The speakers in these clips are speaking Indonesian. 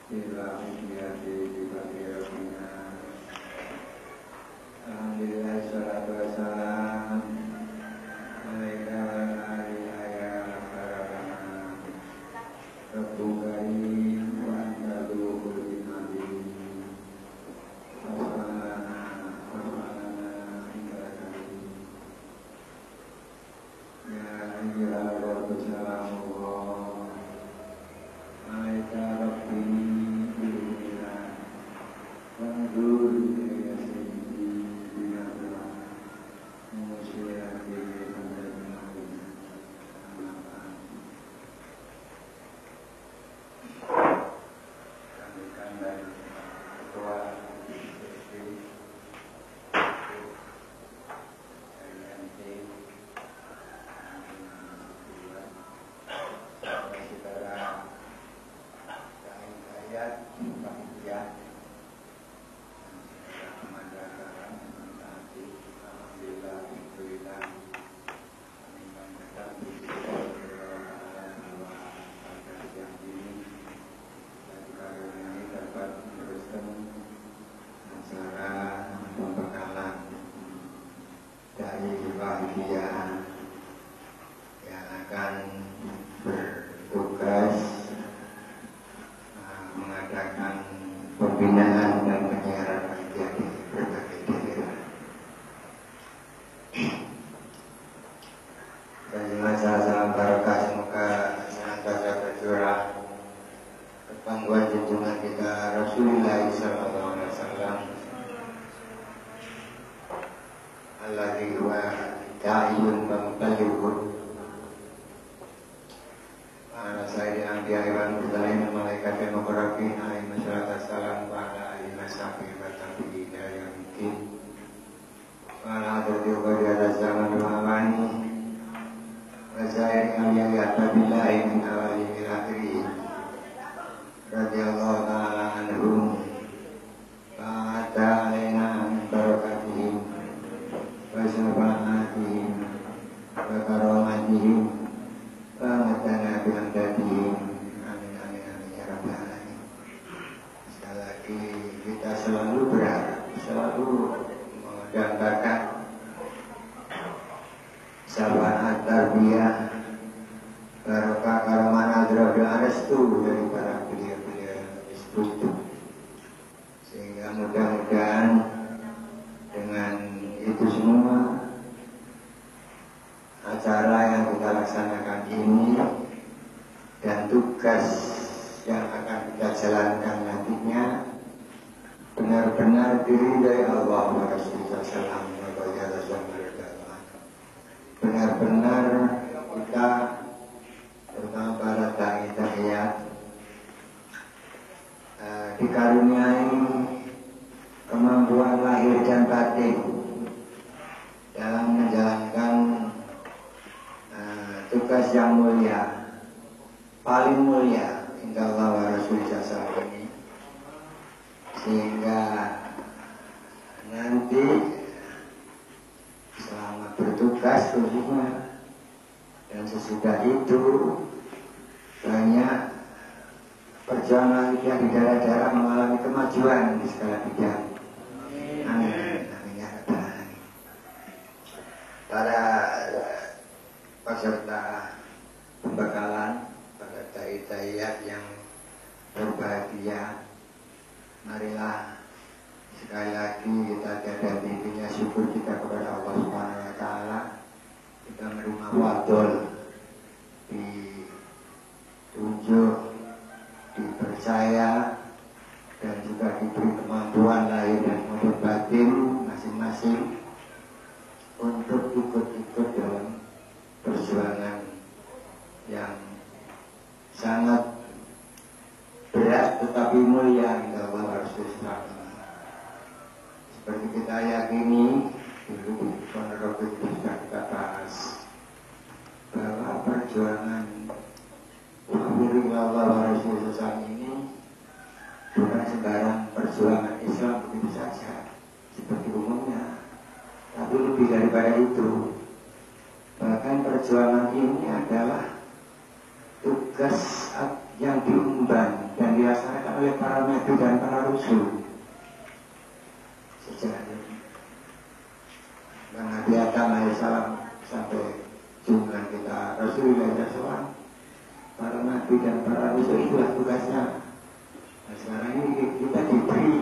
Alhamdulillah, salatu wassalam alaika wa ali ayya farabana Rabbu karim wa anta duhul nabi Wassalana indakarim Ya ayyuhal rabbu salamullah alaika rabbi ilmina wanzur ya sayyidi binatullah musyia bihi hamdana kami dari ketua istri dari MT saudara ayat panitia masyarakat mentaati alhamdulillah alhamdulillah kami banggakan bahwa pada siang ini dari karunia dapat meneruskan acara pembekalan dari panitia yang akan bertugas mengadakan pembinaan dan penyiaran media di berbagai daerah. Dan masalah salam barokah semoga senantiasa bercurah kepangguan junjungan kita Rasulullah sallallahu alaihi wasallam alladzi huwa da'iyun wa mubalighun ala sayyidi anbiya'i wal mursalin malaikat dan muqarrabin alaihi wassalatu wassalam wa ala alihi washabihi wa tabi'in ila yaumil wa ala hadati wa zaman wa amani wa sayyidi anbiya'i billahi min awali ila akhirih radhiyallahu ta'ala anhum wa ta'alaina min barakatihim wa syafaatihim wa karamatihim Pamatana bilang tadi, amin amin amin ya rabbal alamin. Sekali lagi kita selalu berharap, selalu mendambakan syafaat tarbiyah barokah karamana adrobil arestu dari para beliau-beliau yang itu. Sehingga mudah-mudahan dengan itu semua acara yang kita laksanakan ini dan tugas yang akan kita jalankan nantinya benar-benar diridai Allah wa Rasulullah sallallahu alaihi wasallam. Benar-benar kita terutama para dai-dai dikaruniai kemampuan lahir dan batin dalam menjalankan tugas yang mulia, paling mulia indah Allah wa Rasulullah SAW ini, sehingga nanti selama bertugas khususnya dan sesudah itu banyak perjuangan kita di daerah-daerah mengalami kemajuan di segala bidang. Amin. Amin ya rabbal alamin. Para peserta pembekalan, pada dai-daiyat yang berbahagia, marilah sekali lagi kita tiada intinya syukur kita kepada Allah Subhanahu wa taala. Kita menerima wadul, ditunjuk, dipercaya dan juga diberi kemampuan lahir dan maupun batin masing-masing untuk ikut-ikut dalam perjuangan yang sangat berat tetapi mulia indah Allah Rasulullah. Seperti kita yakini dulu di Ponorogo itu sudah kita bahas bahwa perjuangan Allah Rasulullah ini bukan sembarang perjuangan Islam begitu saja seperti umumnya, tapi lebih daripada itu. Bahkan perjuangan ini adalah tugas yang diemban dan dilaksanakan oleh para nabi dan para rasul sejak Nabi Adam alaihissalam sampai jumlah kita Rasulullah SAW, para nabi dan para rasul itulah tugasnya. Nah, sekarang ini kita diberi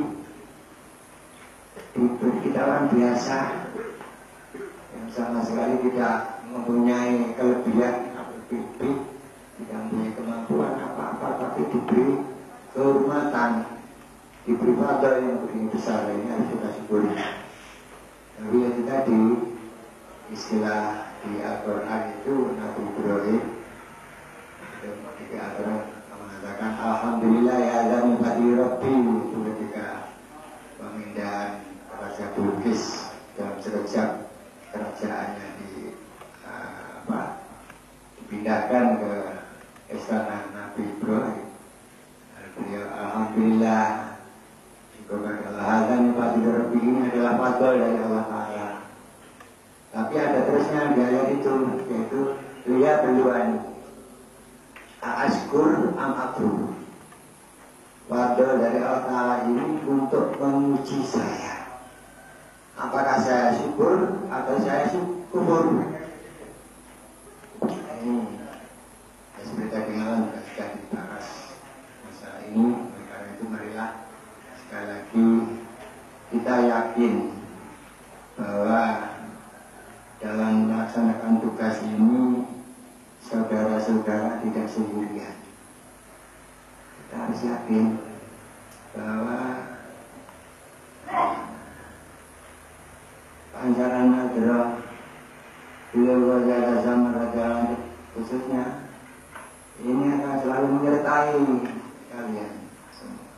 kita orang biasa yang sama sekali tidak mempunyai kelebihan atau tidak mempunyai kemampuan apa-apa, tapi diberi kehormatan, diberi fadl yang begini besar. Ini harus kita syukuri. Tapi yang tadi istilah di Al-Quran itu Nabi Ibrahim itu ketika Al-Quran mengatakan Alhamdulillah ya azami fadli Rabbi, itu ketika pemindahan Raja Bilqis dalam sekejap kerajaannya dipindahkan ke istana Nabi Ibrahim. Beliau Alhamdulillah kepada Allah azami fadli Rabbi, ini adalah fadl dari Allah Ta'ala. Tapi ada terusnya di ayat itu, yaitu liya beluan askur am akfur. Fadl dari Allah Ta'ala ini untuk menguji saya. Apakah saya syukur atau saya kufur? Ini seperti tadi malam sudah dibahas masalah ini. Karena itu marilah sekali lagi kita yakin bahwa dalam melaksanakan tugas ini saudara-saudara tidak sendirian. Kita harus yakin bahwa pancaran nadrah beliau wajah sama raja khususnya ini akan selalu menyertai kalian semua.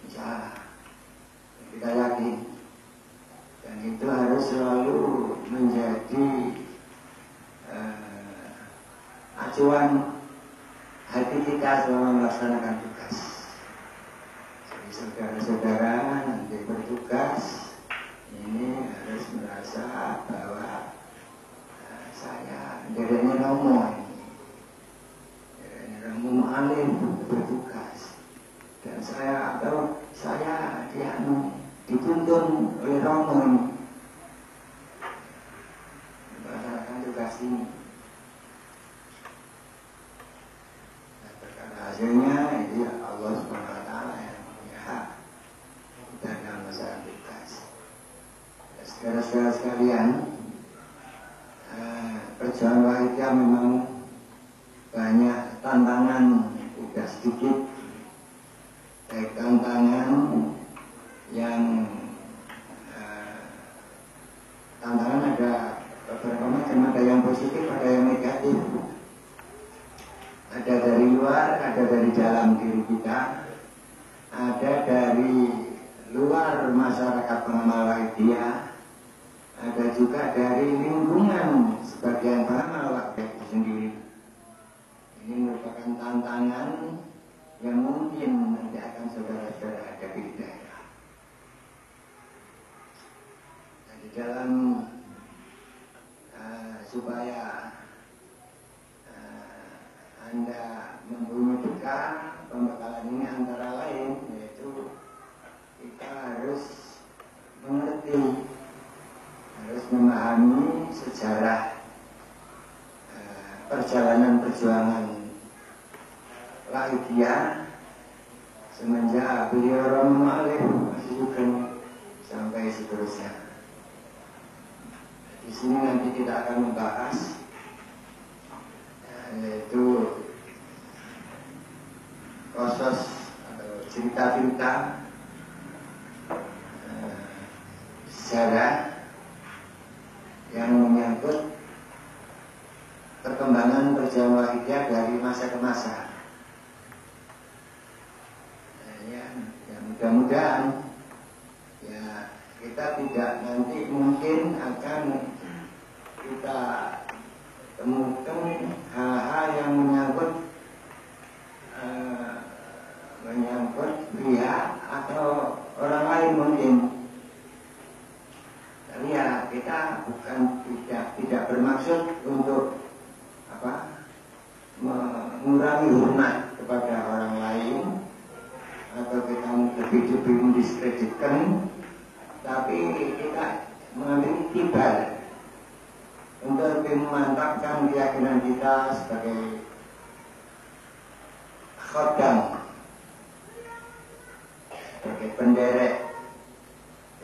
Insyaallah kita yakin, dan itu harus selalu menjadi acuan hati kita selama melaksanakan tugas. Jadi saudara-saudara nanti bertugas ini harus merasa bahwa saya derenya romo alim bertugas, dan saya dituntun oleh romo ini melaksanakan tugas ini. Nah, perkara hasilnya itu ya Allah SWT yang punya hak dalam masalah tugas. Saudara-saudara sekalian, perjuangan Wahidiyah memang banyak tantangan, tidak sedikit. Baik tantangan yang tantangan ada beberapa macam, ada yang positif, ada yang negatif. Ada dari luar, ada dari dalam diri kita, ada dari luar masyarakat pengamal Wahidiyah, ada juga dari lingkungan sebagian pengamal Wahidiyah itu sendiri. Ini merupakan tantangan yang mungkin nanti akan saudara-saudara hadapi di daerah. Nah, di dalam supaya Anda mempunyai bekal, pembekalan ini antara lain yaitu kita harus mengerti, harus memahami sejarah perjalanan perjuangan Wahidiyah semenjak beliau Romo Alif masih Sugeng sampai seterusnya. Di sini nanti kita akan membahas yaitu proses atau cerita-cerita sejarah yang menyangkut perkembangan perjalanan Wahidiyah dari masa ke masa. Ya mudah-mudahan ya kita tidak nanti mungkin akan kita temukan hal-hal yang menyangkut pihak atau orang lain mungkin. Tapi ya kita bukan tidak bermaksud untuk mengurangi hormat kepada orang lain, mengambil tibar untuk lebih memantapkan keyakinan kita sebagai khodam, sebagai penderek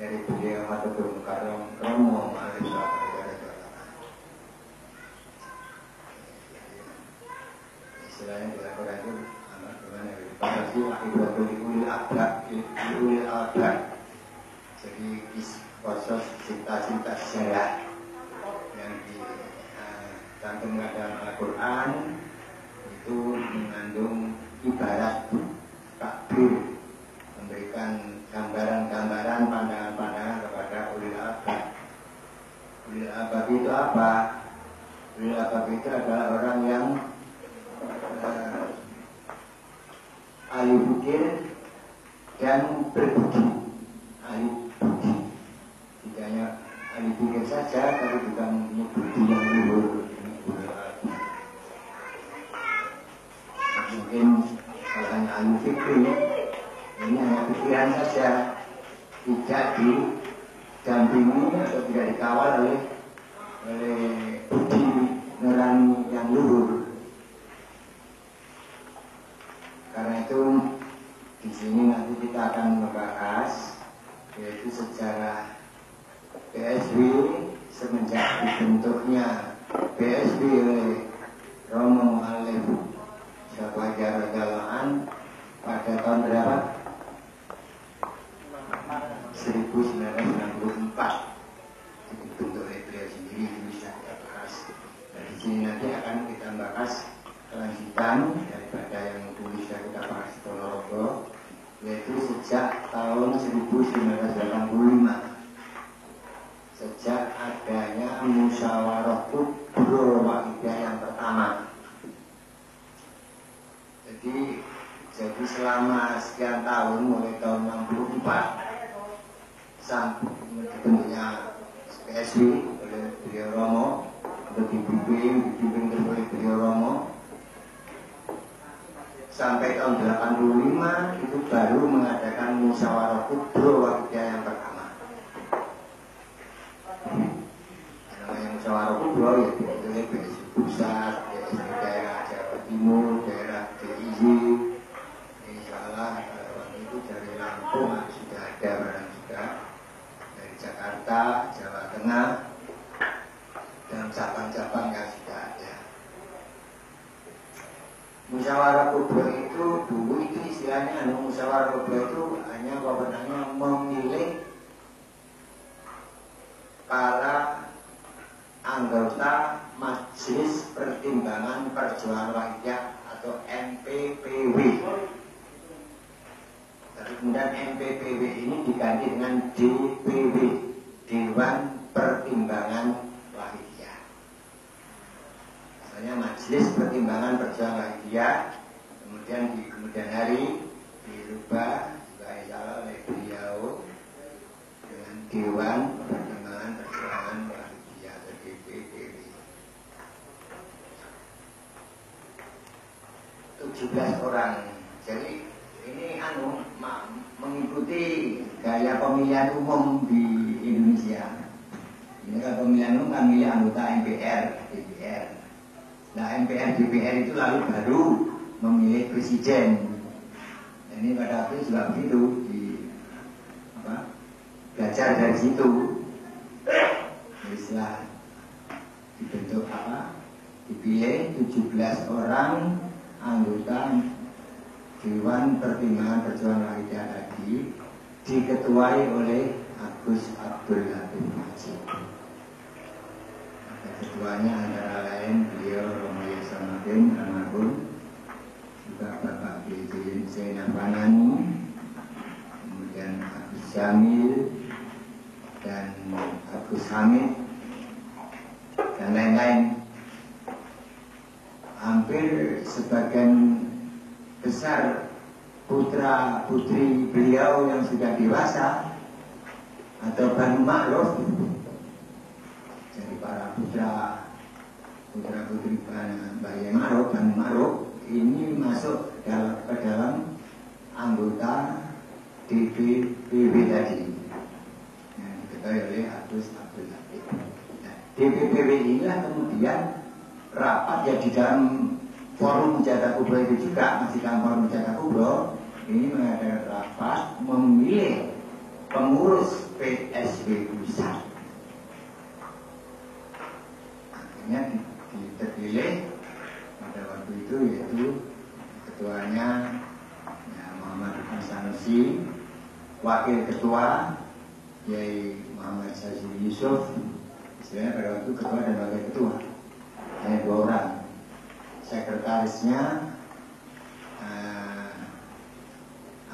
dari beliau Khatibul Mukarram Romo istilahnya dalam Quran itu bagaimana pasti akibatul ulil albab. Jadi proses cita-cita sejarah yang dicantumkan dalam Al-Quran itu mengandung ibarat takbir, memberikan gambaran-gambaran, pandangan-pandangan kepada ulil albab. Ulil albab itu apa? Ulil albab itu adalah orang yang ahli fikir dan berbudi. Ahli budi, tidak hanya ahli fikir saja, tapi juga mempunyai budi yang luhur. Mungkin kalau hanya ahli fikir, ini hanya pikiran saja, tidak didampingi atau tidak dikawal oleh budi nurani yang luhur. Karena itu di sini nanti kita akan membahas yaitu sejarah BSW semenjak dibentuknya BSW oleh Romo Alif Syahwajar Jalaan pada tahun berapa? 1964 dibentuk oleh beliau sendiri. Itu bisa kita bahas. Dan di sini nanti akan kita bahas kelanjutan daripada yang bisa kita bahas Ponorogo, yaitu sejak tahun 1985, sejak adanya musyawarah kubro Wahidiyah yang pertama. Jadi selama sekian tahun, mulai tahun 64 sampai dibentuknya PSW oleh beliau Romo, atau dibimbing terus oleh beliau Romo, sampai tahun 85 itu baru mengadakan musyawarah kubro Wahidiyah yang pertama. Namanya musyawarah kubro ya oleh BSI Pusat, BSI daerah Jawa Timur, daerah DIY. Insya Allah waktu itu dari Lampung sudah ada barang juga, dari Jakarta, Jawa Tengah, dan cabang-cabang yang sudah ada. Musyawarah kubro itu dulu itu istilahnya musyawarah kubro itu hanya wewenangnya memilih para anggota Majelis Pertimbangan Perjuangan Wahidiyah atau MPPW. Tapi kemudian MPPW ini diganti dengan DPW, Dewan Pertimbangan Wahidiyah. Misalnya Majelis Pertimbangan Perjuangan Wahidiyah, kemudian di kemudian hari dirubah juga insya oleh beliau dengan Dewan Pertimbangan Perjuangan Wahidiyah atau DPPW. 17 orang. Jadi ini mengikuti gaya pemilihan umum di Indonesia. Ini kan pemilihan umum kan milih anggota MPR, DPR. Nah MPR, DPR itu lalu baru memilih presiden. Ini pada waktu juga begitu, belajar dari situ. Setelah dibentuk dipilih 17 orang anggota Dewan Pertimbangan Perjuangan Wahidiyah tadi, diketuai oleh Agus Abdul Latif Haji. Ketuanya antara lain beliau Romo Yasamuddin almarhum, juga Bapak B.J. Zainal Fanani, kemudian Agus Jamil dan Agus Hamid dan lain-lain. Hampir sebagian besar putra putri beliau yang sudah dewasa atau Banu Ma'ruf, jadi para putra putri Bayi Ma'ruf, Banu Ma'ruf ini masuk ke dalam anggota DPPW tadi. Nah, dimulai oleh Agus Abdul Latif. Nah, DPPW inilah kemudian rapat ya di dalam forum Jatah Kubro itu juga, masih dalam forum Jatah Kubro ini mengadakan rapat memilih pengurus PSW pusat. Akhirnya terpilih pada waktu itu yaitu ketuanya ya, Muhammad Hasanusi, wakil ketua Yai Muhammad Syazili Yusuf. Istilahnya pada waktu ketua dan wakil ketua hanya 2 orang. Sekretarisnya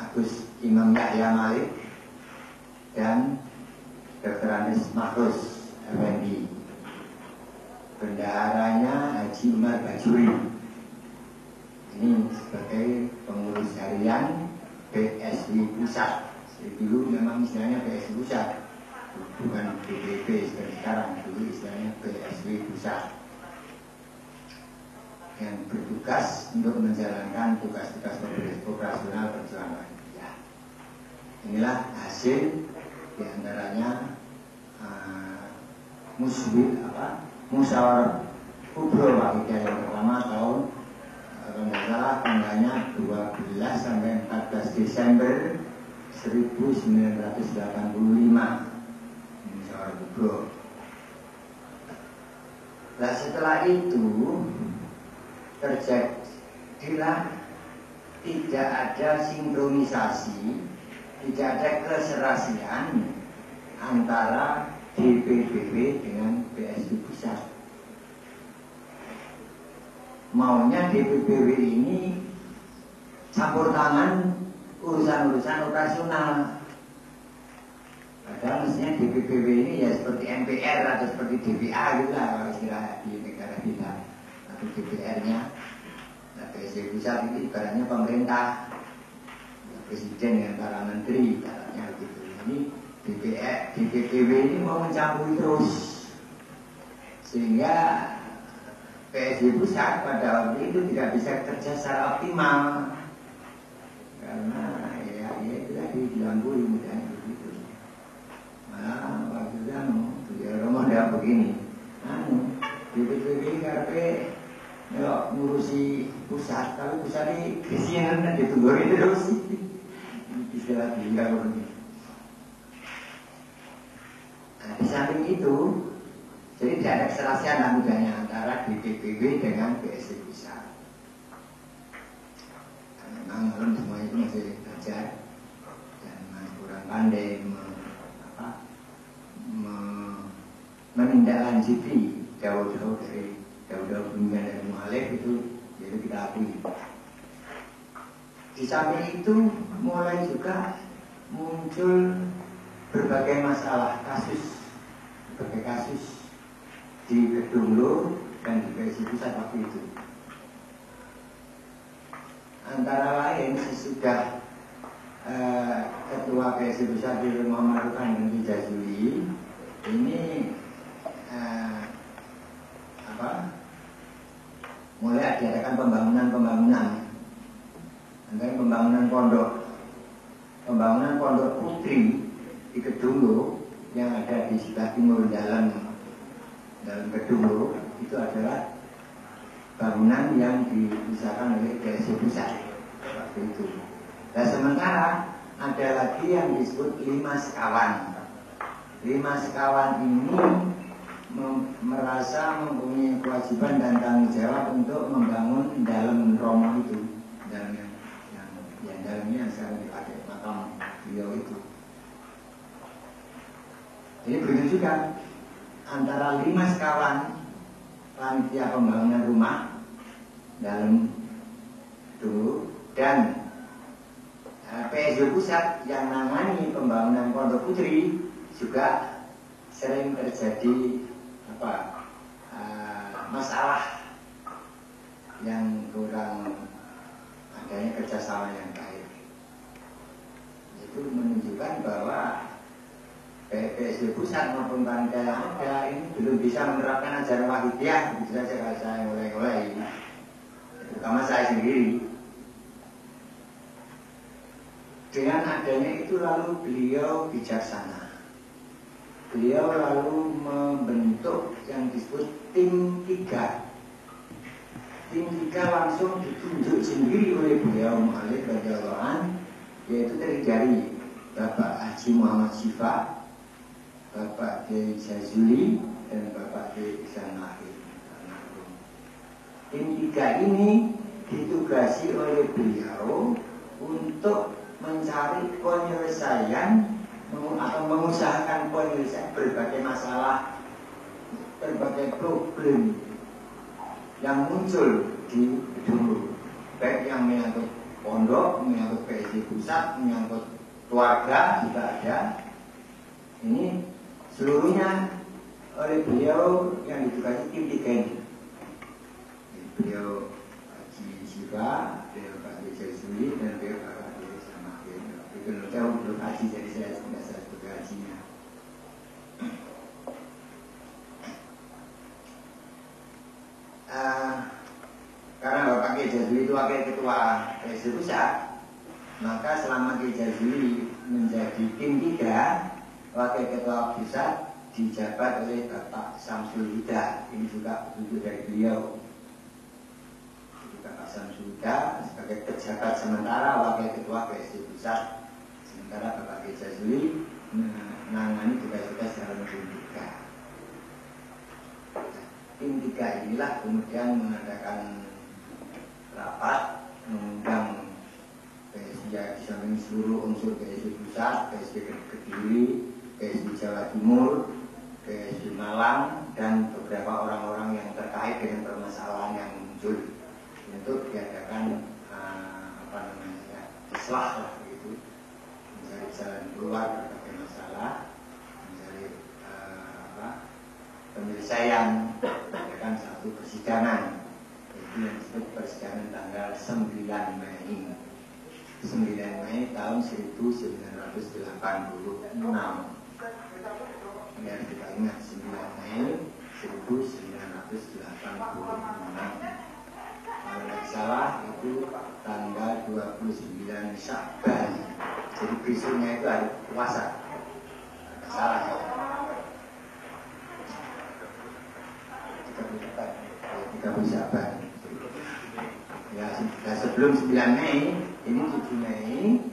Agus Imam Yahya Malik dan Dr. Anis Mahrus Effendi. Bendaharanya Haji Umar Bajuri. Ini sebagai pengurus harian PSW Pusat. Dulu memang istilahnya PSW Pusat, bukan BPP seperti sekarang. Dulu istilahnya PSW Pusat, yang bertugas untuk menjalankan tugas-tugas operasional perjuangan. Ya. Inilah hasil diantaranya musyawarah kubro Wahidah yang pertama tahun kalau tidak salah tanggalnya 12 sampai 14 Desember 1985. Musyawarah kubro. Nah setelah itu terjadilah tidak ada sinkronisasi, tidak ada keserasian antara DPPW dengan PSW Pusat. Maunya DPPW ini campur tangan urusan-urusan operasional. Padahal mestinya DPPW ini ya seperti MPR atau seperti DPA gitu lah kalau istilah di negara kita. Atau DPR-nya. Nah, PSW Pusat ini ibaratnya pemerintah, presiden dengan para menteri, ibaratnya gitu. Ini DPPW ini mau mencampuri terus, sehingga PSW Pusat pada waktu itu tidak bisa kerja secara optimal karena ya itu tadi dilampui misalnya begitu. Malah waktu itu ya Ramadan begini, DPPW karpe melok ngurusi pusat, kalau pusat ini kesian kan ditungguin terus, istilah dia begini. Nah, di samping itu, jadi tidak ada keserasian namanya antara DPPW dengan PSW Pusat. Nah, memang orang semua itu masih belajar dan masih kurang pandai menindaklanjuti jauh-jauh dari bimbingan dari mu'alif itu, jadi kita akui. Di samping itu mulai juga muncul berbagai masalah berbagai kasus di Kedunglo dan di PSW Pusat waktu itu. Antara lain sesudah Ketua PSW Pusat di Muhammad Rukan dan Jazuli ini mulai diadakan pembangunan antara pembangunan pondok putri di Kedunglo yang ada di sebelah timur dalam Kedunglo itu adalah bangunan yang diusahakan oleh PSW Pusat waktu itu. Dan sementara ada lagi yang disebut 5 sekawan. 5 sekawan ini merasa mempunyai kewajiban dan tanggung jawab untuk membangun dalam Romo itu, dalamnya yang sekarang dipakai makam beliau itu. Jadi begitu juga antara 5 sekawan panitia pembangunan rumah dalam dulu dan PSW Pusat yang nangani pembangunan Pondok Putri juga sering terjadi masalah yang kurang adanya kerjasama yang baik. Itu menunjukkan bahwa PSW Pusat maupun panitia yang ada ini belum bisa menerapkan ajaran Wahidiyah. Begitu saja kalau saya mulai terutama saya sendiri. Dengan adanya itu lalu beliau bijaksana beliau lalu membentuk yang disebut tim 3. Tim 3 langsung ditunjuk sendiri oleh beliau Mu'alif radhiyallahu anhu, yaitu terdiri dari Bapak Haji Muhammad Syifa, Bapak Kiai Jazuli, dan Bapak Kiai Ihsan Lahir. Tim 3 ini ditugasi oleh beliau untuk mencari penyelesaian atau mengusahakan penyelesaian berbagai masalah, berbagai problem yang muncul di dulu, baik yang menyangkut pondok, menyangkut PSI pusat, menyangkut keluarga juga ada. Ini seluruhnya oleh beliau yang ditugasi tim 3 ini. Beliau Haji Syifa, beliau Pak Jazuli, dan beliau Pak sama beliau. Saya belum haji, jadi saya tidak sebagai hajinya. Karena Bapak Kiai Jazuli itu wakil ketua PSI pusat, maka selama Kiai Jazuli menjadi tim 3, wakil ketua pusat dijabat oleh Bapak Samsul Huda. Ini juga petunjuk dari beliau. Bapak Samsul Huda sebagai pejabat sementara wakil ketua PSI pusat, sementara Bapak Kiai Jazuli menangani tugas-tugas dalam tim 3. Tim 3 inilah kemudian mengadakan rapat, mengundang PSI di samping seluruh unsur PSI pusat, PSI Kediri, PSI Jawa Timur, PSI Malang, dan beberapa orang-orang yang terkait dengan permasalahan yang muncul untuk diadakan islah lah begitu, mencari jalan keluar berbagai masalah, mencari penyelesaian, mengadakan satu persidangan, yaitu yang disebut persidangan tanggal 9 Mei 9 Mei tahun 1986. Ini harus kita ingat, 9 Mei 1986. Kalau tidak salah itu tanggal 29 Sya'ban. Jadi besoknya itu hari puasa. Tidak salah ya. 30 Sya'ban. Ya, sebelum 9 Mei, ini 7 Mei,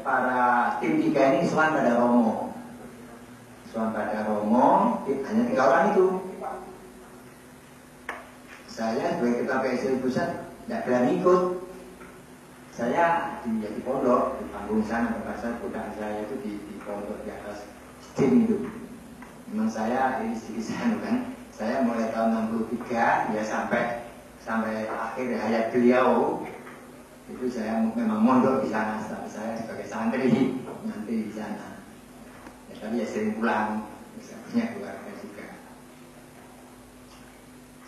para tim 3 ini sowan pada Romo. Sowan pada Romo, hanya 3 orang itu. Saya sebagai ketua PSI pusat tidak berani ikut. Saya di pondok, di panggung sana, tempat budak saya itu di pondok di atas tim itu. Memang saya ini sedikit kan. Saya mulai tahun 63 ya sampai akhir hayat beliau itu saya memang mondok di sana. Saya sebagai santri nanti di sana. Ya, tapi ya sering pulang, saya punya keluarga juga.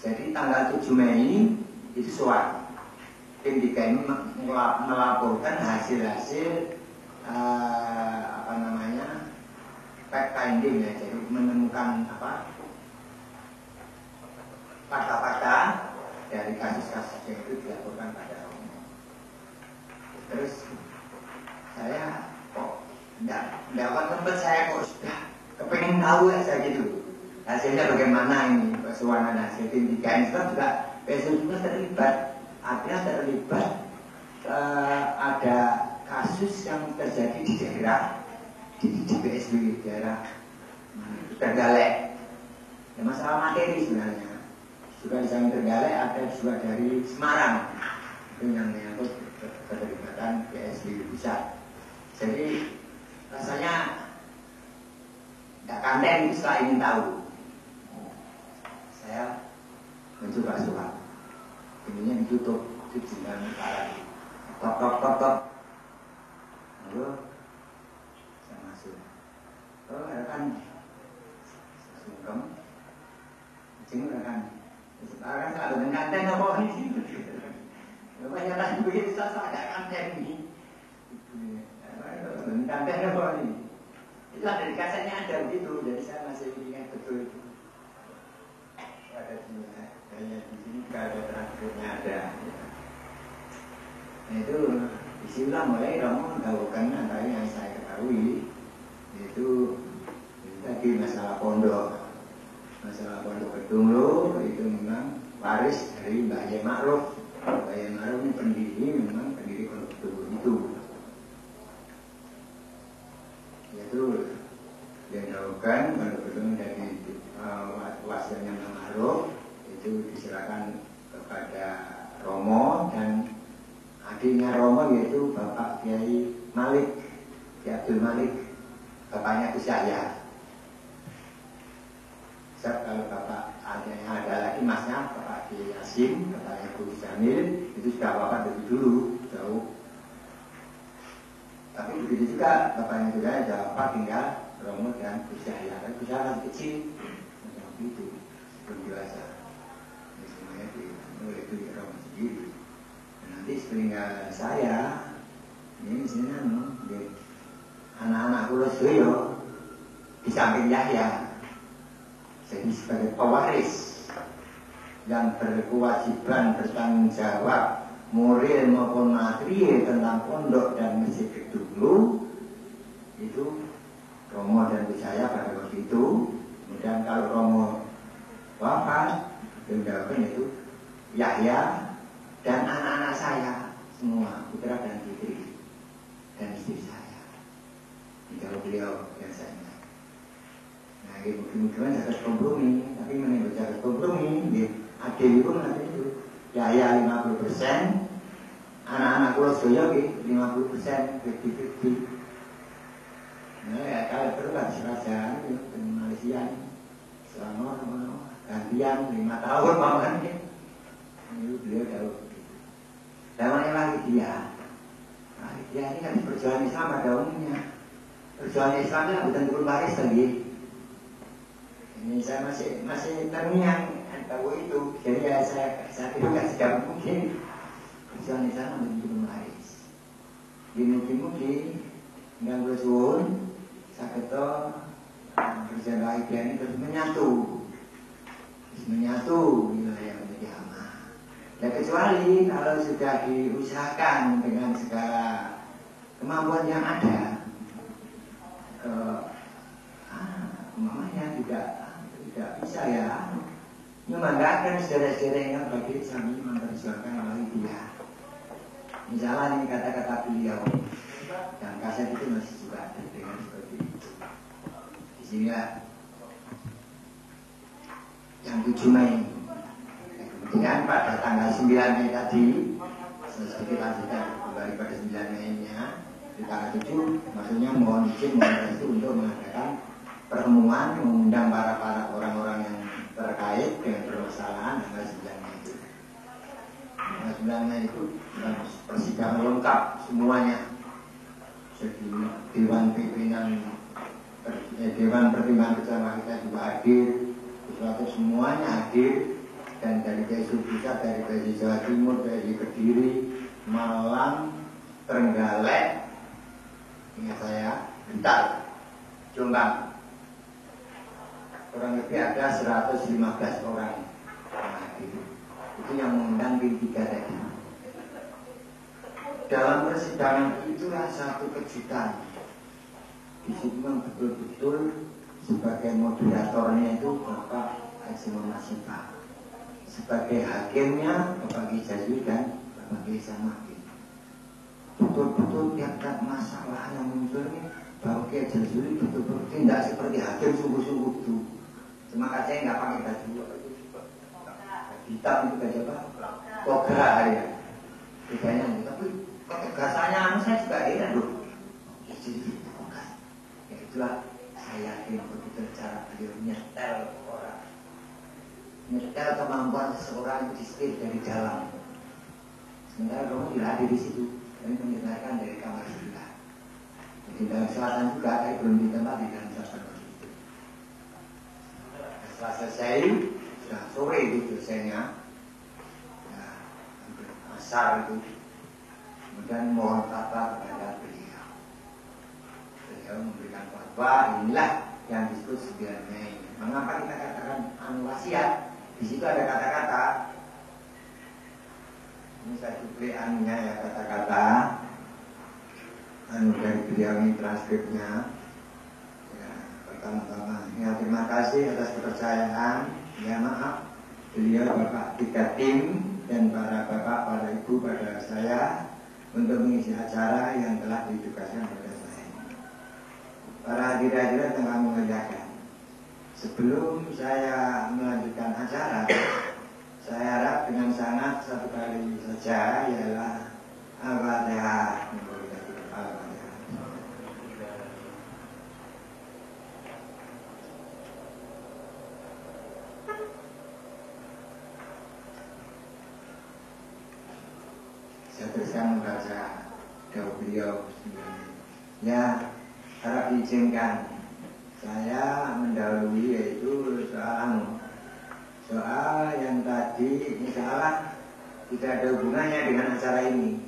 Jadi tanggal 7 Mei itu soal tim 3 ini melaporkan hasil-hasil fact finding ya, jadi menemukan fakta-fakta dari kasus-kasus yang itu dilaporkan pada Romo. Terus saya kok tidak tempat, saya kok sudah kepengen tahu ya saya gitu hasilnya bagaimana ini kesuanan hasil tim 3 ini. Sebab juga PSI juga terlibat, artinya terlibat ada kasus yang terjadi di daerah di PSI daerah Trenggalek. Ya, masalah materi sebenarnya. Juga di samping Trenggalek ada juga dari Semarang, itu yang menyangkut keterlibatan PSI pusat. Jadi rasanya tidak kanten itu setelah ingin tahu. Saya mencoba surat, ininya ditutup, itu dengan parah, tok. Lalu saya masuk. Oh, rekan, sungkem, rekan. Sekarang selalu menganten apa ini? Banyak lagi begitu saya ada kanten ini. Kanten apa ini? Itu ada di kasetnya ada begitu, jadi saya masih ingat betul itu. Ada di sini, di sini ada transkripnya ada. Nah itu disinilah mulai Romo menggaulkan antara yang saya ketahui, yaitu kita lagi masalah pondok. Masalah pondok Kedunglo itu memang waris dari Mbah Yai Ma'ruf. Mbah Yai Ma'ruf ini pendiri, memang pendiri pondok Kedunglo itu. Yaitu yang dilakukan pondok Kedunglo dari wasiatnya Mbah Ma'ruf itu diserahkan kepada Romo dan adiknya Romo yaitu Bapak Kiai Malik, Kiai Abdul Malik, bapaknya Gus Yahya. Kalau bapak ada lagi masnya Bapak Kiai Yasin, bapaknya Gus Jamil, itu sudah bapak dari dulu jauh. Tapi begitu juga bapaknya juga ada bapak tinggal Romo dan Gus Yahya. Kan Gus Yahya masih kecil, macam itu belum dewasa. Ini semuanya dimulai itu Romo sendiri. Dan nanti sepeninggal saya ini sebenarnya anak-anak Kulo Sedoyo di samping Yahya. Jadi sebagai pewaris yang berkewajiban bertanggung jawab moral maupun material tentang pondok dan masjid Kedunglo itu Romo dan saya pada waktu itu. Kemudian kalau Romo wafat, menjawabkan itu Yahya dan anak-anak saya semua, putra dan putri dan istri saya. Jauh beliau yang saya ingat. Nah, mungkin jaga kompromi, tapi menurut jaga kompromi, adil itu nanti itu Yahya 50%, anak-anak Kulo Sedoyo 50%, 50-50. Nah, ya kalau perlu kan serasa di Malaysia selama gantian 5 tahun makanya ini beliau jauh. Namanya lagi dia ini kan perjuangan Islam pada umumnya. Perjuangan Islam itu bukan turun baris lagi. Ini saya masih terngiang tahu itu. Jadi ya saya tidak sedang mungkin perjuangan Islam bukan turun baris. Mungkin nggak boleh suun. Saketo perjuangan ini terus menyatu wilayah menjadi aman. Ya kecuali kalau sudah diusahakan dengan segala kemampuan yang ada, mamanya tidak bisa ya membanggakan saudara-saudara yang bagi kami memperjuangkan oleh dia. Misalnya ini kata-kata beliau dan kaset itu masih juga ada dengan seperti itu. Di sini yang 7 Mei. Kemudian pada tanggal 9 Mei tadi, sedikit lanjutkan kembali pada 9 Mei-nya, di tanggal 7, maksudnya mohon izin, mohon restu untuk mengadakan pertemuan, mengundang para orang-orang yang terkait dengan permasalahan tanggal 9 Mei itu. Tanggal 9 Mei itu persidangan lengkap semuanya. Jadi Dewan Pimpinan, Dewan Pertimbangan Bersama kita juga hadir, sesuatu semuanya hadir. Dan dari Desa Pusat, dari Jawa Timur, dari Kediri, Malang, Trenggalek, ingat saya, Bentar, Jombang. Kurang lebih ada 115 orang yang hadir. Itu yang mengundang P3 tadi. Dalam persidangan itulah satu kejutan. Di situ memang betul-betul sebagai moderatornya itu Bapak Haji Muhammad Syifa. Sebagai hakimnya Bapak Kiai Jazuli dan Bapak Kiai Samakin. Betul-betul tiap-tiap masalah yang muncul ini Bapak Kiai Jazuli betul-betul tidak seperti hakim sungguh-sungguh itu. Cuma kacanya nggak pakai baju hitam itu baju apa? Toga ya. Bedanya itu. Tapi ketegasannya saya juga heran loh. Jadi ya itulah saya yakin betul cara beliau nyetel orang. Nyetel kemampuan seseorang itu disetir dari dalam. Sementara kamu tidak hadir di situ, kami mendengarkan dari kamar sebelah. Jadi dalam selatan juga, tapi belum di tempat di dalam selatan itu. Setelah selesai, sudah sore itu selesainya, ya, hampir asar itu. Kemudian mohon fatwa kepada beliau. Beliau memberikan fatwa, inilah yang disebut 9 Mei. Mengapa kita katakan wasiat? Di situ ada kata-kata, ini saya duplikannya ya, kata-kata dari beliau ini transkripnya. Ya, pertama-tama Ya, terima kasih atas kepercayaan. Ya maaf, beliau Bapak tiga tim dan para bapak, para ibu pada saya untuk mengisi acara yang telah ditugaskan pada saya. Para hadirin yang kami muliakan, sebelum saya melanjutkan acara, saya harap dengan sangat satu kali saja ialah Al-Fatihah. Saya teruskan membaca doa beliau. Ya, harap diizinkan saya mendahului yaitu soal yang tadi insya Allah tidak ada hubungannya dengan acara ini.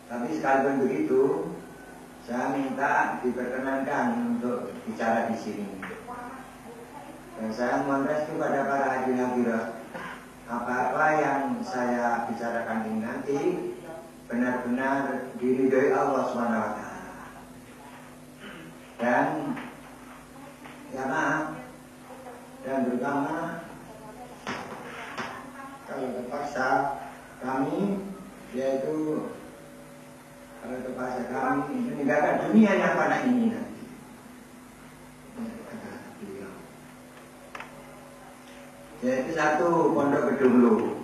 Tapi sekalipun begitu, saya minta diperkenankan untuk bicara di sini. Dan saya mohon restu kepada para hadirin, apa-apa yang saya bicarakan ini nanti benar-benar diridhoi Allah SWT. Dan ya maaf, dan terutama kalau terpaksa kami, yaitu kalau terpaksa kami meninggalkan dunia yang pada ini nanti. Yaitu satu, Pondok Kedunglu.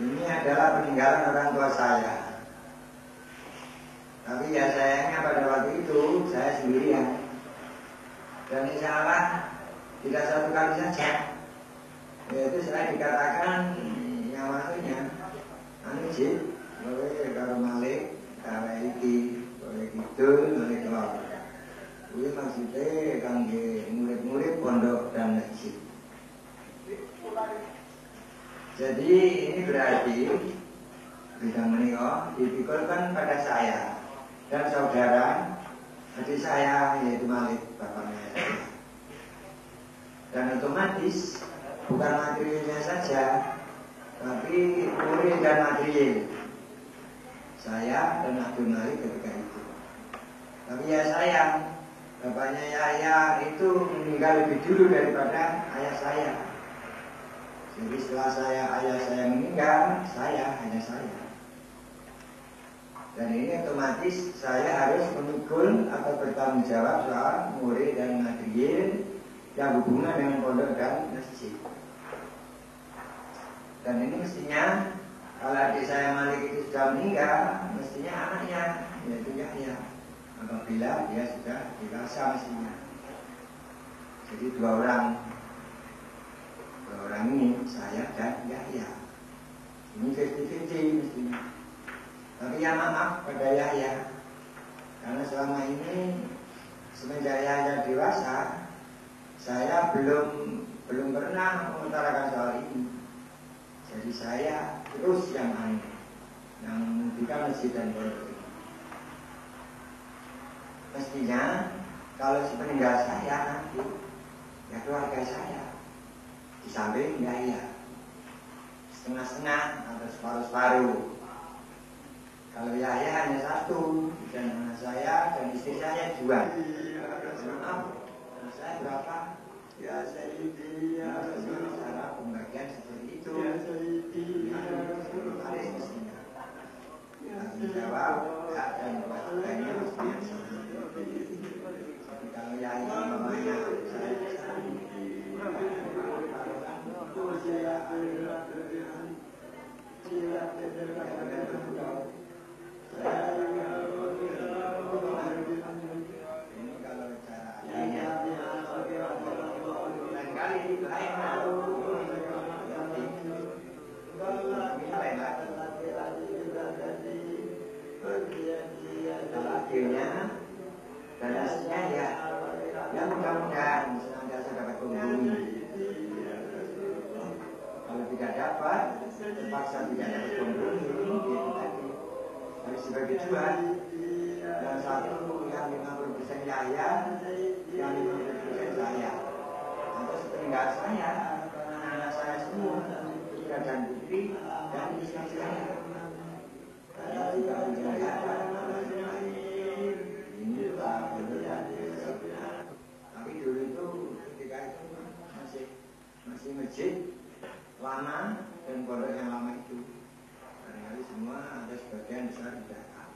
Ini adalah peninggalan orang tua saya. Tapi ya sayangnya pada waktu itu saya sendirian. Dan insya Allah tidak satu kali saja. Yaitu saya dikatakan yang maksudnya Anjir, boleh kalau Malik, kalau iki, boleh gitu, boleh kelop. Ini maksudnya kangge murid-murid pondok dan masjid. Jadi ini berarti bidang menikah dipikulkan pada saya dan saudara adik saya yaitu Malik, bapaknya saya. Dan otomatis bukan materialnya saja, tapi murid dan material saya dan Abdul Malik ketika itu. Tapi ya sayang, bapaknya Yahya itu meninggal lebih dulu daripada ayah saya. Jadi setelah ayah saya meninggal, hanya saya. Dan ini otomatis saya harus memikul atau bertanggung jawab soal murid dan material yang hubungan dengan pondok dan masjid. Dan ini mestinya kalau adik saya Malik itu sudah meninggal, mestinya anaknya yaitu Yahya. Apabila dia sudah dewasa mestinya. Jadi dua orang ini, saya dan Yahya. Ini 50-50 mestinya. Tapi ya maaf pada Yahya, karena selama ini semenjak Yahya dewasa, saya belum pernah mengutarakan soal ini. Jadi saya terus yang memberikan masjid dan pondok ini. Mestinya kalau sepeninggal saya nanti, ya keluarga saya di samping Yahya setengah-setengah atau separuh-separuh. Kalau Yahya hanya satu dan anak saya dan istri saya dua. Maaf, anak saya berapa? Ya Sayyidi, ya Rasul. Cara pembagian seperti itu. Ya Sayyidi, ya Rasul. Ada mestinya. Tanggung jawab dan kewajibannya mestinya seperti itu. Tapi kalau Yahya mamanya saya akhirnya dan hasilnya ya mudah-mudahan senantiasa dapat menghubungi. Kalau tidak dapat, terpaksa tidak dapat menghubungi, itu tadi harus dibagi dua. Dan satu yang 50% Yahya, yang 50% saya. Atau sepeninggal saya, anak saya semua, putra dan putri dan istri saya. lama dan pondok yang lama itu. Barangkali semua ada sebagian besar tidak tahu.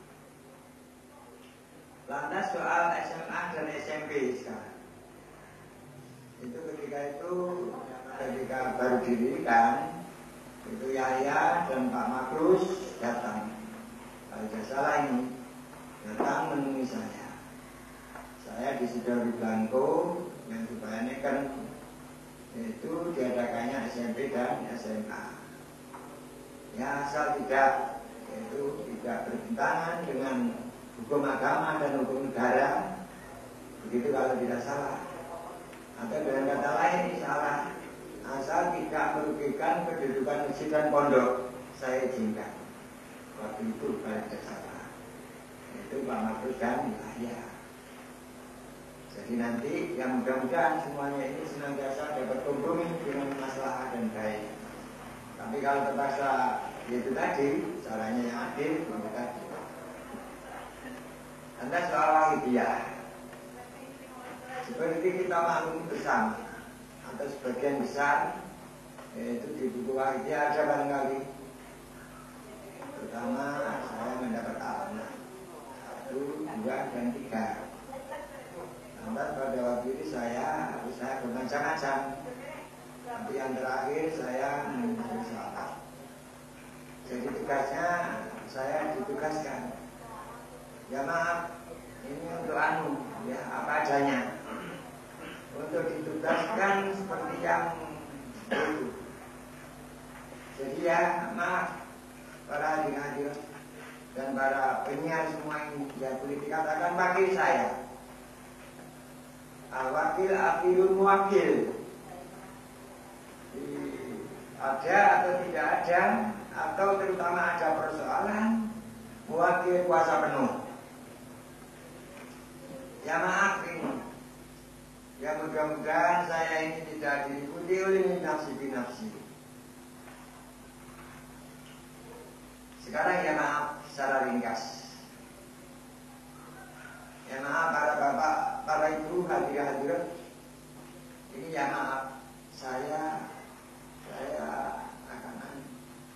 Lantas soal SMA dan SMP sekarang. Itu ketika baru didirikan, itu Yahya dan Pak Makrus datang. Kalau tidak salah ini datang menemui saya. Saya disuruh di Blanko yang supaya ini kan itu diadakannya SMP dan SMA. Ya asal tidak bertentangan dengan hukum agama dan hukum negara, begitu kalau tidak salah. Atau dengan kata lain salah, asal tidak merugikan kedudukan masjid dan pondok, saya izinkan. Waktu itu kalau tidak salah, itu Pak Makrus dan Yahya. Jadi nanti yang mudah-mudahan semuanya ini senantiasa dapat kompromi dengan masalah dan baik. Tapi kalau terpaksa itu tadi, caranya yang adil, maka tadi. Anda soal wahidiyah, seperti kita maklum bersama, atau sebagian besar, yaitu di buku wahidiyah ada barangkali. Pertama, saya mendapat alamat 1, 2, dan 3. Lantas pada waktu itu saya bermacam-macam. Tapi yang terakhir saya menyusun salah. Jadi tugasnya saya ditugaskan. Ya maaf, ini untuk ya apa adanya. Untuk ditugaskan seperti yang itu. Jadi ya maaf para hadir dan para penyiar semua ini, ya boleh dikatakan wakil saya. Al-wakil akhirul muwakil. Ada atau tidak ada, atau terutama ada persoalan, muwakil kuasa penuh. Ya maaf ini, ya mudah-mudahan saya ini tidak diikuti oleh nafsi-nafsi. Sekarang ya maaf secara ringkas. Ya maaf para bapak, para ibu hadirin, ini ya maaf saya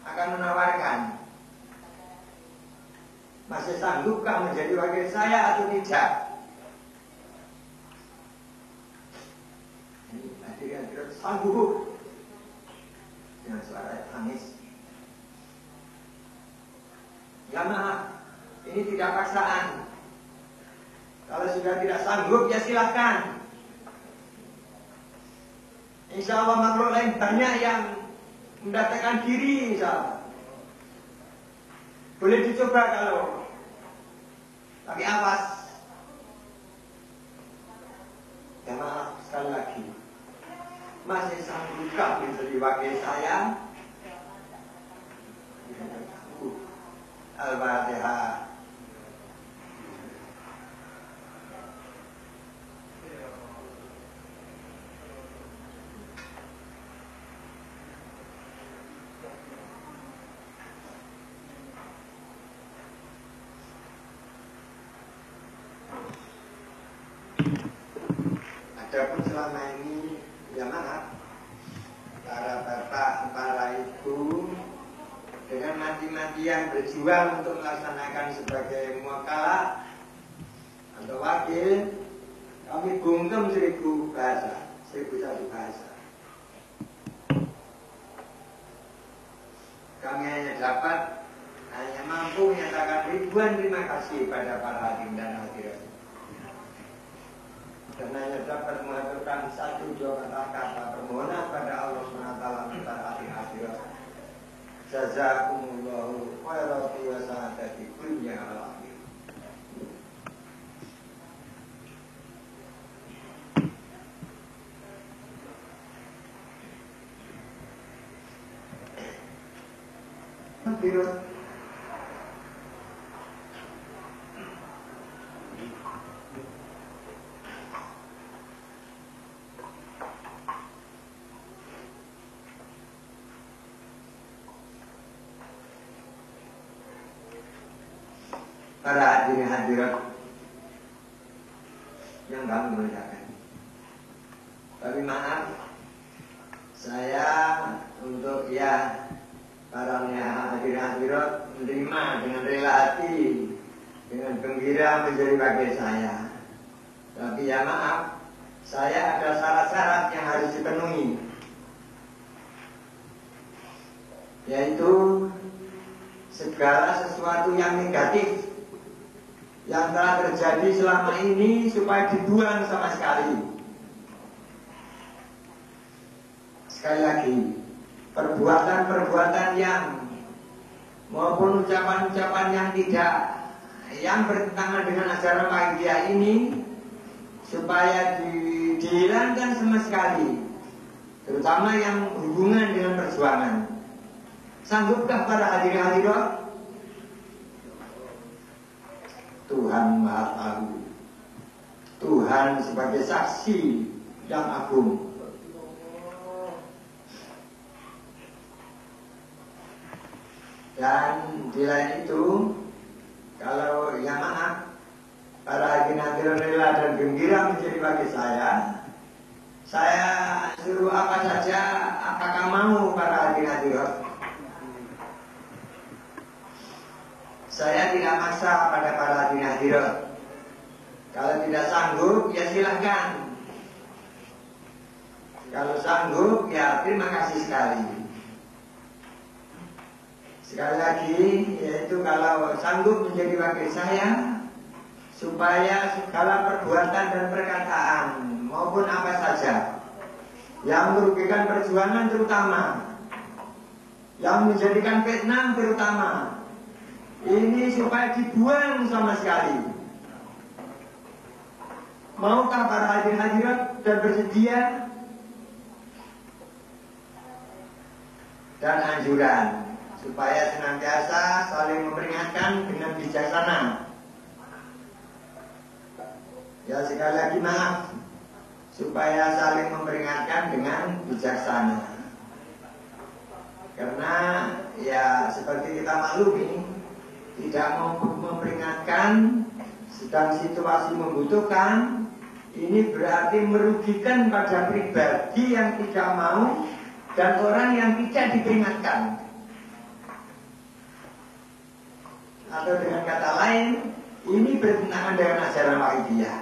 akan menawarkan, masih sanggupkah menjadi wakil saya atau tidak? Ini hadirin sanggup dengan suara tangis. Ya maaf, ini tidak paksaan. Kalau sudah tidak sanggup ya silahkan. Insya Allah makhluk lain banyak yang mendatangkan diri, insya Allah. Boleh dicoba kalau. Tapi awas. Ya maaf sekali lagi. Masih sanggupkah menjadi wakil saya? Al-Fatihah. Adapun selama ini, ya maaf, para bapak, para ibu dengan mati-matian berjuang untuk melaksanakan sebagai muwakalah atau wakil, kami bungkem 1000 bahasa, 1001 bahasa. Kami hanya mampu menyatakan ribuan terima kasih pada para hadirin dan hadirat. Dan hanya dapat mengaturkan 1-2 kata permohonan pada Allah SWT antara hadirat. Jazakumullahu khairan wa sa'adati dunya wal akhirah. Hadirat para hadirin hadirat yang kami muliakan. Tapi maaf, saya untuk menjadi wakil saya. Tapi ya maaf, saya ada syarat-syarat yang harus dipenuhi, yaitu segala sesuatu yang negatif yang telah terjadi selama ini supaya dibuang sama sekali. Sekali lagi, perbuatan-perbuatan yang maupun ucapan-ucapan yang tidak, yang bertentangan dengan ajaran Muhammadiyah ini supaya dihilangkan sama sekali, terutama yang hubungan dengan perjuangan. Sanggupkah para hadirin hadirat? Tuhan Maha Tahu, Tuhan sebagai saksi yang agung. Dan di lain itu, kalau yang maaf, para hadirin hadirat rela dan gembira menjadi bagi saya suruh apa saja, apakah mau para hadirin hadirat? Saya tidak maksa pada para hadirin hadirat. Kalau tidak sanggup, ya silahkan. Kalau sanggup, ya terima kasih sekali. Sekali lagi, yaitu kalau sanggup menjadi wakil saya, supaya segala perbuatan dan perkataan maupun apa saja yang merugikan perjuangan terutama, yang menjadikan fitnah terutama, ini supaya dibuang sama sekali. Maukah para hadirin hadirat dan bersedia? Dan anjuran supaya senantiasa saling memperingatkan dengan bijaksana. Ya sekali lagi maaf, supaya saling memperingatkan dengan bijaksana. Karena ya seperti kita maklumi, tidak mampu memperingatkan sedang situasi membutuhkan, ini berarti merugikan pada pribadi yang tidak mau dan orang yang tidak diperingatkan. Atau dengan kata lain, ini bertentangan dengan ajaran Muhammadiyah.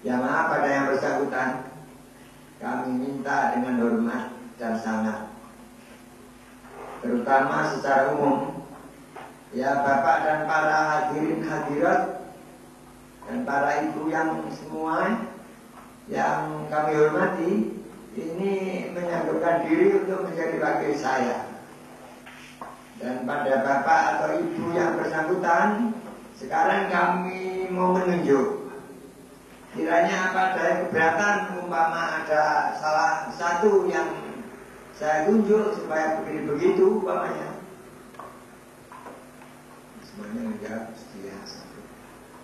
Ya maaf pada yang bersangkutan, kami minta dengan hormat dan sangat, terutama secara umum, ya Bapak dan para hadirin hadirat dan para ibu yang semua yang kami hormati, ini menyanggupan diri untuk menjadi wakil saya. Dan pada Bapak atau Ibu yang bersangkutan, sekarang kami mau menunjuk, kiranya apa ada keberatan umpama ada salah satu yang saya tunjuk supaya begini begitu umpamanya. Semuanya menjawab setia.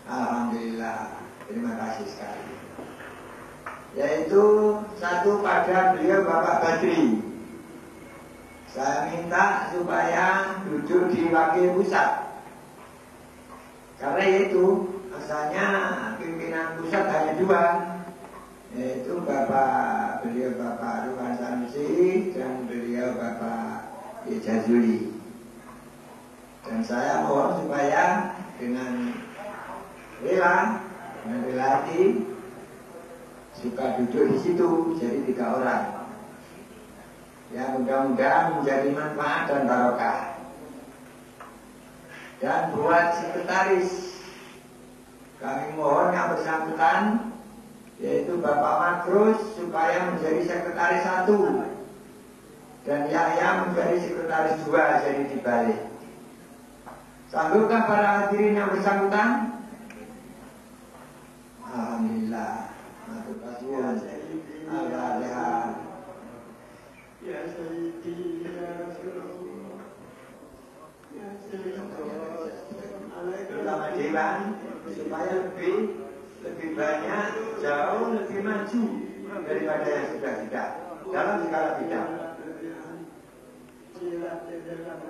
Alhamdulillah, terima kasih sekali. Yaitu satu pada beliau Bapak Badri. Saya minta supaya duduk di wakil pusat. Karena itu asalnya pimpinan pusat hanya dua, yaitu beliau Bapak Ruhan Sanusi dan beliau Bapak Ijazuli. Dan saya mohon supaya dengan rela, dengan rela hati, suka duduk di situ, jadi 3 orang. Ya mudah-mudahan menjadi manfaat dan barokah. Dan buat sekretaris, kami mohon yang bersangkutan, yaitu Bapak Makrus, supaya menjadi sekretaris 1 dan Yahya menjadi sekretaris 2, jadi dibalik. Sanggupkah para hadirin yang bersangkutan? Alhamdulillah. Matur kasihan. Al-Fatihah. Ya Sayyidi ya Rasulullah. Ya Sayyidi. Terutama Dewan supaya lebih banyak, jauh lebih maju daripada yang sudah dalam segala bidang.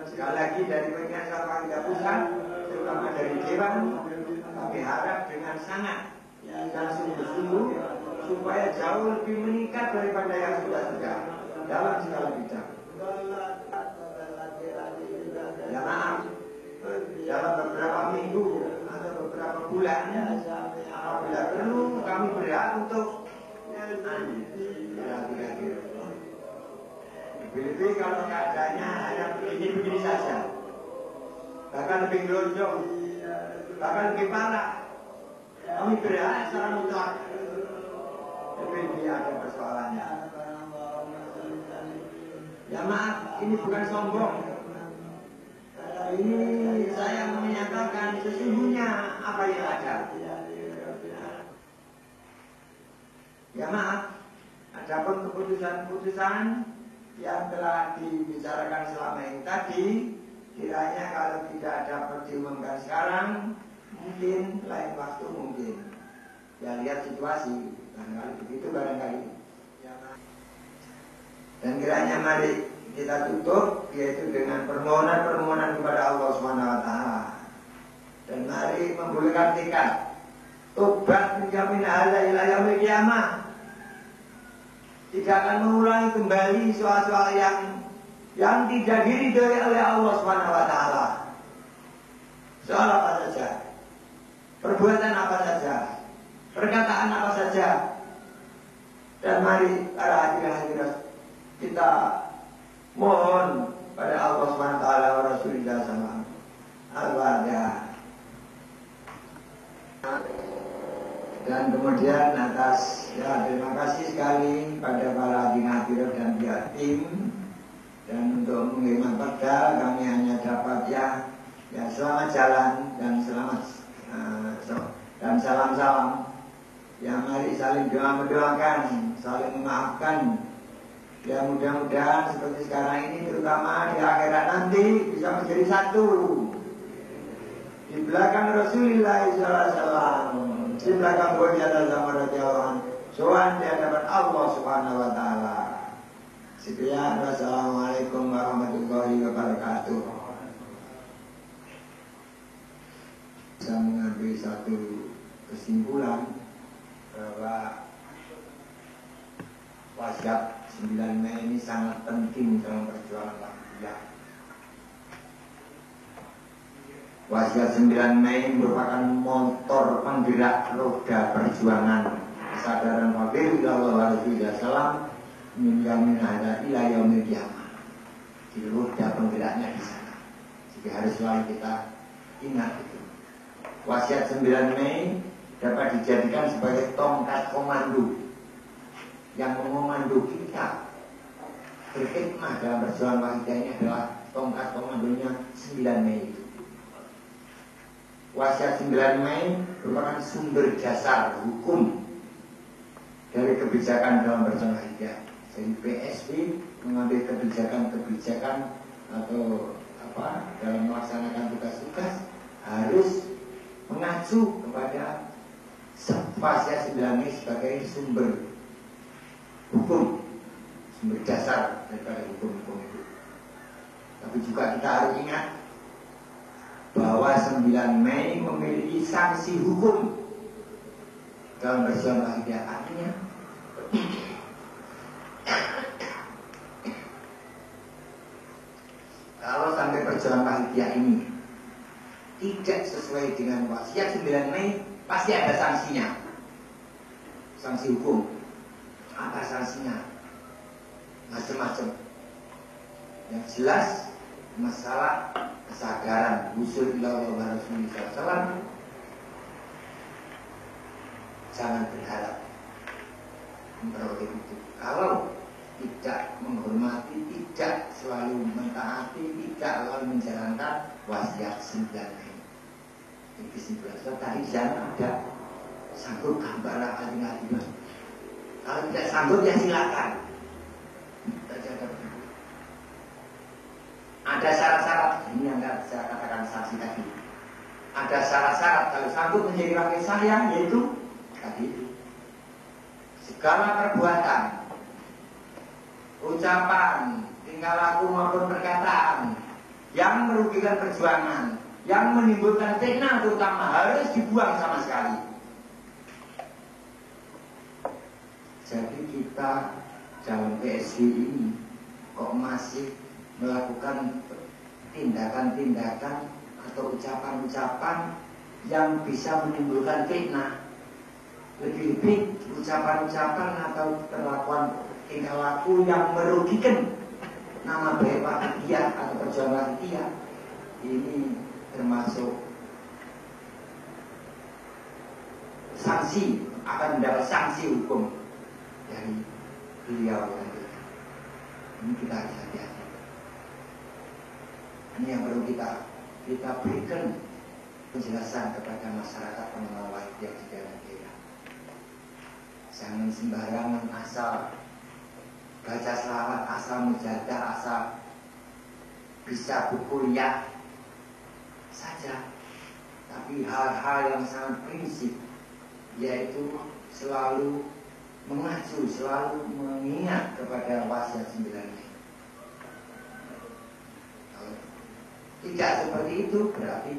Sekali lagi dari pimpinan Muhammadiyah Pusat, terutama dari Dewan, kami harap dengan sangat dan sungguh-sungguh supaya jauh lebih meningkat daripada yang sudah dalam segala bidang. Ya maaf, dalam beberapa minggu atau beberapa bulan, apabila perlu kami berhak untuk lebih kalau keadaannya hanya begini saja, bahkan lebih gelonjong, bahkan lebih parah, kami berhak secara mutlak. Lebih ada persoalannya. Ya maaf, ini bukan sombong. Ini saya menyatakan sesungguhnya apa yang ada. Ya maaf, adapun keputusan-keputusan yang telah dibicarakan selama ini tadi, kiranya kalau tidak dapat diumumkan sekarang, mungkin lain waktu mungkin. Ya lihat situasi, barangkali begitu barangkali. Dan kiranya mari kita tutup yaitu dengan permohonan-permohonan kepada Allah SWT. Dan mari membulatkan tekad tobat menjamin hadza ila yaumil qiyamah. Tidak akan mengulangi kembali soal-soal yang tidak diridhoi oleh Allah SWT. Soal apa saja, perbuatan apa saja, perkataan apa saja. Dan mari para hadirin kita mohon pada Allah SWT wa Rasulullah SAW. Al-Fatihah. Dan kemudian atas terima kasih sekali pada para hadirin dan pihak tim. Dan untuk mengirim perda kami hanya dapat ya selamat jalan dan selamat dan salam-salam. Ya mari saling mendoakan, saling memaafkan. Ya mudah-mudahan seperti sekarang ini terutama di akhirat nanti bisa menjadi satu. Di belakang Rasulullah SAW. Di belakang Bujana sama Rasulullah soal di hadapan Allah Subhanahu Wa Taala. Sekian, wassalamualaikum warahmatullahi wabarakatuh. Saya mengambil satu kesimpulan bahwa wasiat 9 Mei ini sangat penting dalam perjuangan Wahabiyah. Wasiat 9 Mei merupakan motor penggerak roda perjuangan kesadaran Wahabiyah Allah Rasulullah min hadza ila yaumil qiyamah. Jadi roda penggeraknya di sana. Jadi harus selalu kita ingat itu. Wasiat 9 Mei dapat dijadikan sebagai tongkat komando yang mengomando kita berkhidmah dalam perjuangan Wahabiyah ini adalah tongkat komandonya 9 Mei itu. Wasiat 9 Mei merupakan sumber dasar hukum dari kebijakan dalam perjuangan Wahabiyah. Jadi PSB mengambil kebijakan-kebijakan atau apa dalam melaksanakan tugas-tugas harus mengacu kepada wasiat 9 Mei sebagai sumber hukum, sumber dasar daripada hukum-hukum itu. Tapi juga kita harus ingat bahwa 9 Mei memiliki sanksi hukum dalam perjuangan Wahabiyah. Artinya kalau sampai perjuangan Wahabiyah ini tidak sesuai dengan wasiat 9 Mei, pasti ada sanksinya. Sanksi hukum. Apa sanksinya? Macam-macam. Yang jelas masalah kesadaran usul ila Allah Rasulullah SAW. Jangan berharap memperoleh itu. Kalau tidak menghormati, tidak selalu mentaati, tidak selalu menjalankan wasiat 9 Mei. Ini kesimpulan. So, tadi di sana ada sanggup gambar alim-alim. Kalau tidak sanggup ya silakan. Ada syarat-syarat. Ini yang saya katakan saksi tadi. Ada syarat-syarat kalau sanggup menjadi wakil saya, yaitu tadi segala perbuatan, ucapan, tingkah laku maupun perkataan yang merugikan perjuangan, yang menimbulkan fitnah terutama harus dibuang sama sekali. Jadi kita dalam PSB ini kok masih melakukan tindakan-tindakan atau ucapan-ucapan yang bisa menimbulkan fitnah. Lebih-lebih ucapan-ucapan atau perlakuan tingkah laku yang merugikan nama baik Panitia atau perjuangan Panitia, ini termasuk sanksi, akan mendapat sanksi hukum dari beliau tadi. Ini kita harus hati-hati. Ini yang perlu kita berikan penjelasan kepada masyarakat pengenal wajib di daerah kita. Jangan sembarangan asal baca selawat, asal mujadah, asal bisa buku liat saja. Tapi hal-hal yang sangat prinsip, yaitu selalu mengacu, selalu mengingat kepada wasiat 9 Mei. Kalau tidak seperti itu berarti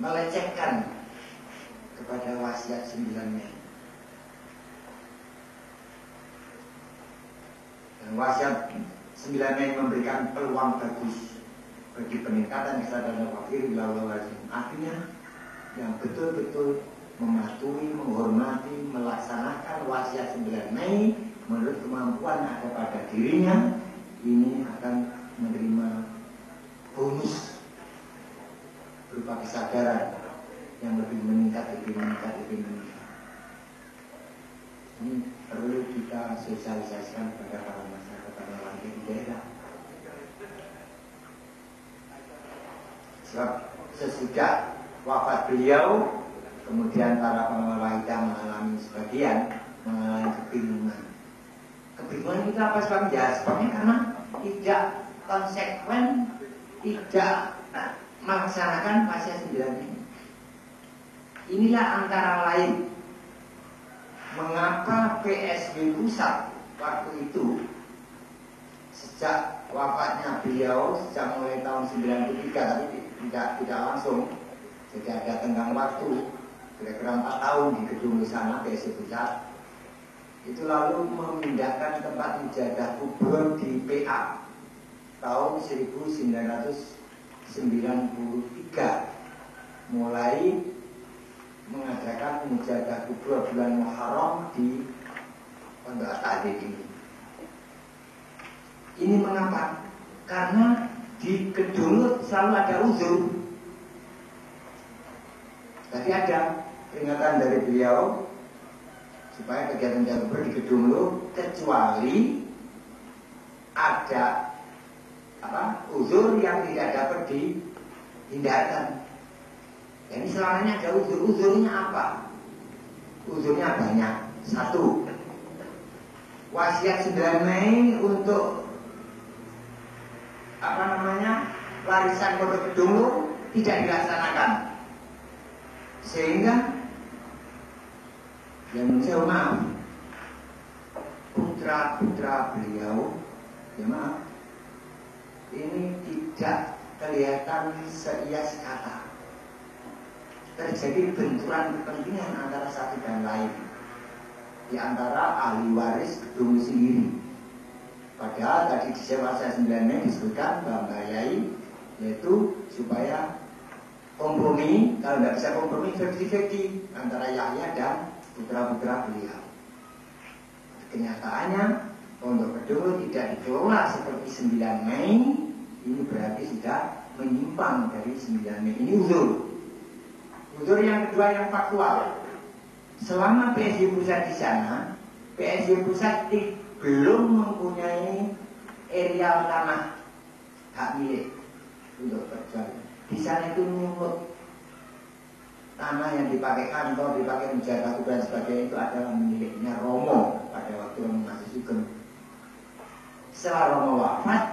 melecehkan kepada wasiat 9 Mei. Dan wasiat 9 Mei memberikan peluang bagus bagi peningkatan kesadaran wakil wilayah. Artinya yang betul-betul mematuhi, menghormati, melaksanakan wasiat 9 Mei menurut kemampuan yang ada pada dirinya, ini akan menerima bonus berupa kesadaran yang lebih meningkat. Ini perlu kita sosialisasikan kepada para masyarakat pengelola di daerah. Sebab sesudah wafat beliau, kemudian para pengelola kita mengalami kebingungan. Kebingungan kita apa sebabnya? Ya sebabnya karena tidak konsekuen, tidak melaksanakan wasiat 9 ini. Inilah antara lain mengapa PSB Pusat waktu itu sejak wafatnya beliau, sejak mulai tahun 93, tapi tidak langsung, jadi ada tenggang waktu kira-kira 4 tahun di gedung di sana PSB Pusat, itu lalu memindahkan tempat mujadah kubur di PA tahun 1993, mulai mengadakan mujadah kubur bulan Muharram di Pondok At-Tahdir ini. Ini mengapa? Karena di gedung selalu ada uzur. Tadi ada peringatan dari beliau supaya kegiatan kubur di gedung lu kecuali ada uzur yang tidak dapat dihindarkan. Ini selamanya ada uzur. Uzurnya apa? Uzurnya banyak. 1, wasiat 9 Mei untuk warisan Pondok Kedunglu tidak dilaksanakan, sehingga yang saya maaf, putra-putra beliau, ya maaf, ini tidak kelihatan seias kata. Terjadi benturan kepentingan antara satu dan lain di antara ahli waris gedung sendiri. Padahal tadi di wasiat 9 Mei disebutkan Mbak Yai, yaitu supaya kompromi, kalau tidak bisa kompromi 50-50 antara Yahya dan putra-putra beliau. Kenyataannya Pondok Kedunglu tidak dikelola seperti 9 Mei. Ini berarti sudah menyimpang dari 9 Mei. Ini uzur. Uzur yang kedua yang faktual. Selama PSB Pusat di sana, PSB Pusat belum mempunyai areal tanah hak milik untuk perjuangan. Di sana itu menurut tanah yang dipakai kantor, dipakai mujadah kubur dan sebagainya itu adalah miliknya Romo pada waktu Romo masih sugeng. Setelah Romo wafat,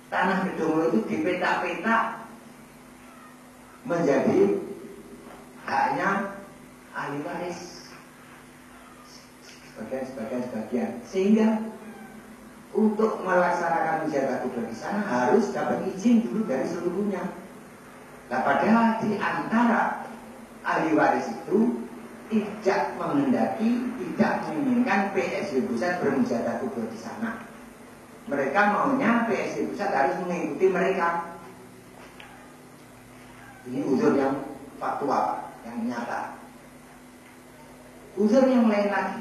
tanah gedung itu dipetak-petak menjadi haknya ahli waris sebagian, sehingga untuk melaksanakan mujadah kubur di sana harus dapat izin dulu dari seluruhnya. Nah, padahal di antara ahli waris itu tidak menghendaki, tidak menginginkan PSW Pusat bermujahadah kubur di sana. Mereka maunya PSW Pusat harus mengikuti mereka. Ini uzur yang faktual, yang nyata. Uzur yang lain lagi,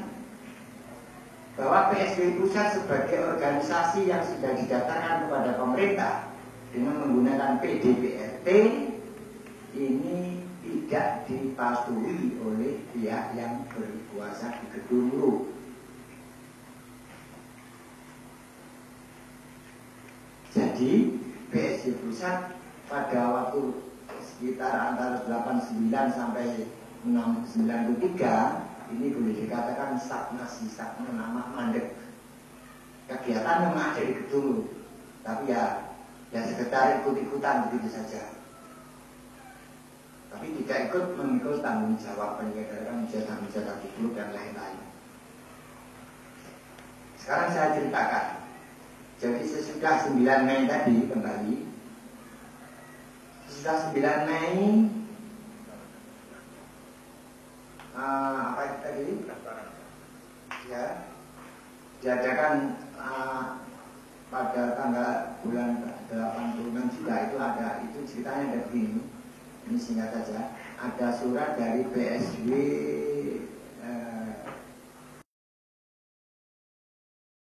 bahwa PSW Pusat sebagai organisasi yang sudah didaftarkan kepada pemerintah dengan menggunakan PDPRT ini tidak dipatuhi oleh pihak yang berkuasa di Gedung Lu. Jadi PSW Pusat pada waktu sekitar antara 89 sampai 93 ini boleh dikatakan stagnasi, nama mandek. Kegiatan memang ada di Gedung Lu, tapi ya sekedar ikut-ikutan begitu saja. Tapi tidak ikut mengikut tanggung jawab penyelenggaraan mujahadah kubur dan lain-lain. Sekarang saya ceritakan. Jadi sesudah 9 Mei tadi kembali, sesudah 9 Mei apa itu tadi? Ya, diadakan pada tanggal bulan 86 juga itu ada, itu ceritanya ada begini. Ini singkat saja. Ada surat dari PSW